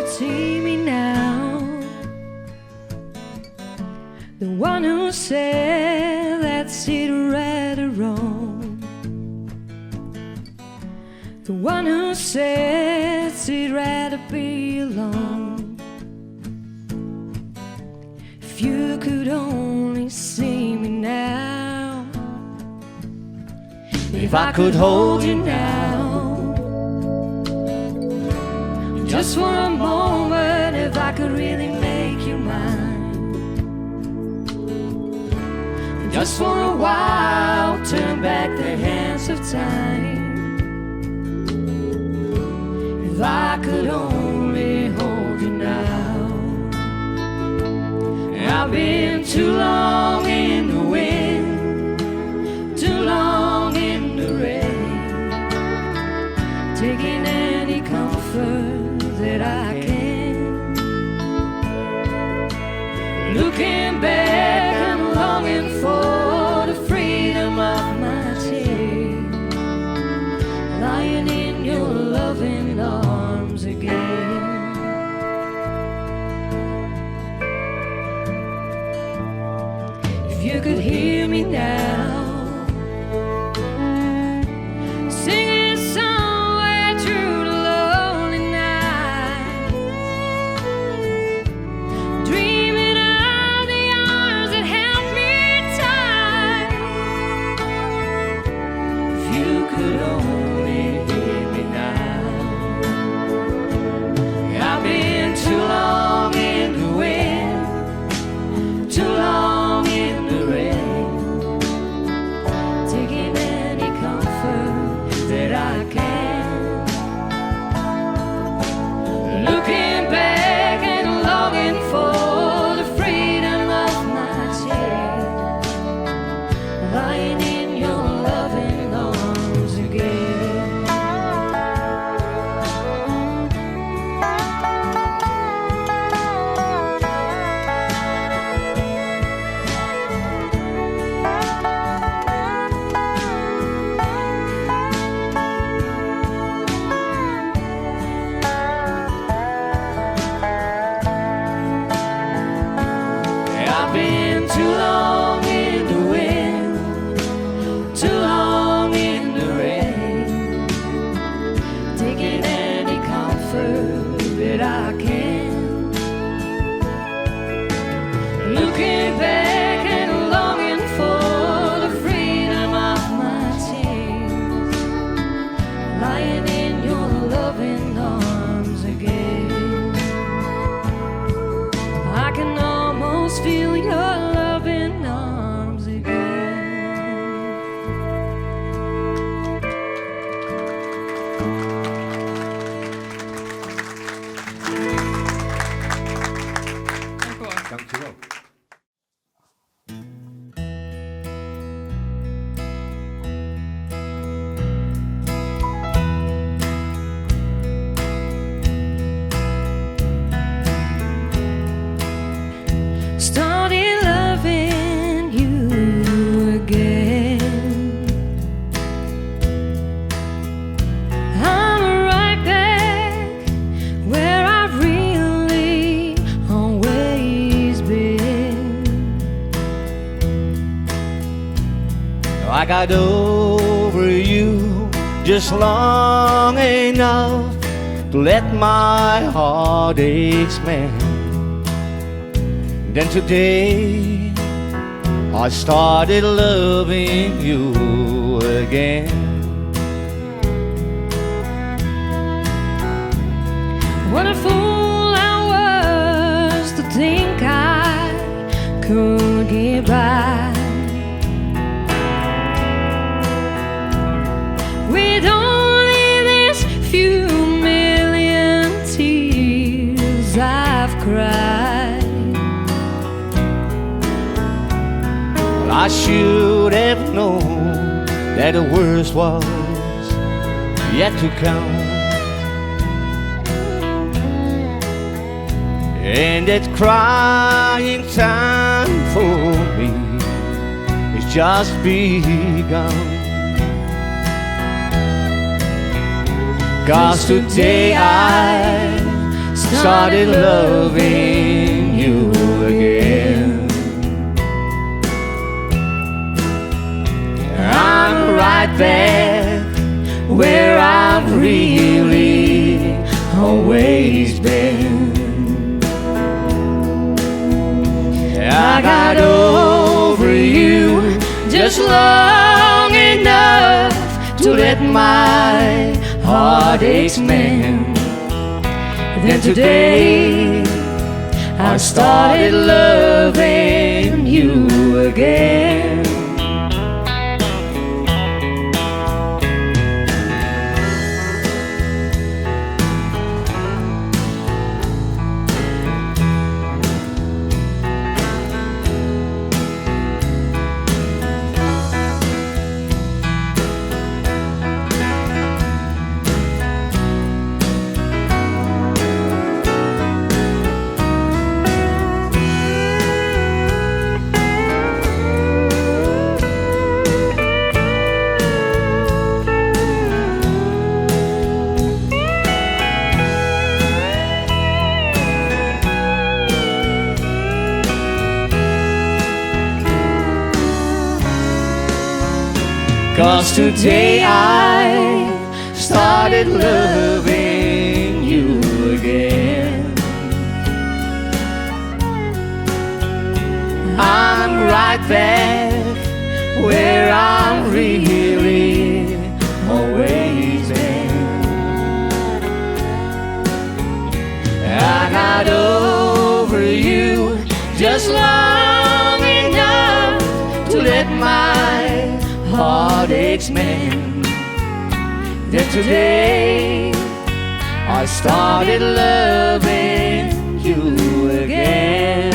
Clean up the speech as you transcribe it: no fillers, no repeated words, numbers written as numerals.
could see me now, the one who said that it's right or wrong, the one who says he'd rather be alone. If you could only see me now, if I could hold you now, just for a moment, if I could really make you mine, just for a while, turn back the hands of time. If I could only hold you now. I've been too long in the wind, too long in the rain, taking any comfort that I can, looking back and longing for the freedom of my tears, lying in your loving arms again. If you could hear me now, singing somewhere through the lonely night, dreaming of the arms that held me tight. If you could only hear me now. I've been too long in the wind, too long in the rain, taking any comfort that I can, looking back and longing for the freedom of my tears, lying in your loving arms again. I've been too long in the wind, too long in the rain, taking any comfort that I can, looking back and longing for the freedom of my tears, lying in your loving arms again. I can almost feel your loving arms again. Dankjewel. Started loving you again. I'm right back where I've really always been. I got over you just long enough to let my heartaches mend. Then today I started loving you again. What a fool I was to think I could get by with only this few million tears I've cried. I should have known that the worst was yet to come, and that crying time for me is just begun. 'Cause today I started loving you again. I'm right back where I've really always been. I got over you just long enough to let my heartaches mend. Then today I started loving you again. Cause today I started loving you again. I'm right back where I'm really always been. I got over you just long enough to let my heartaches mend. Then today I started loving you again.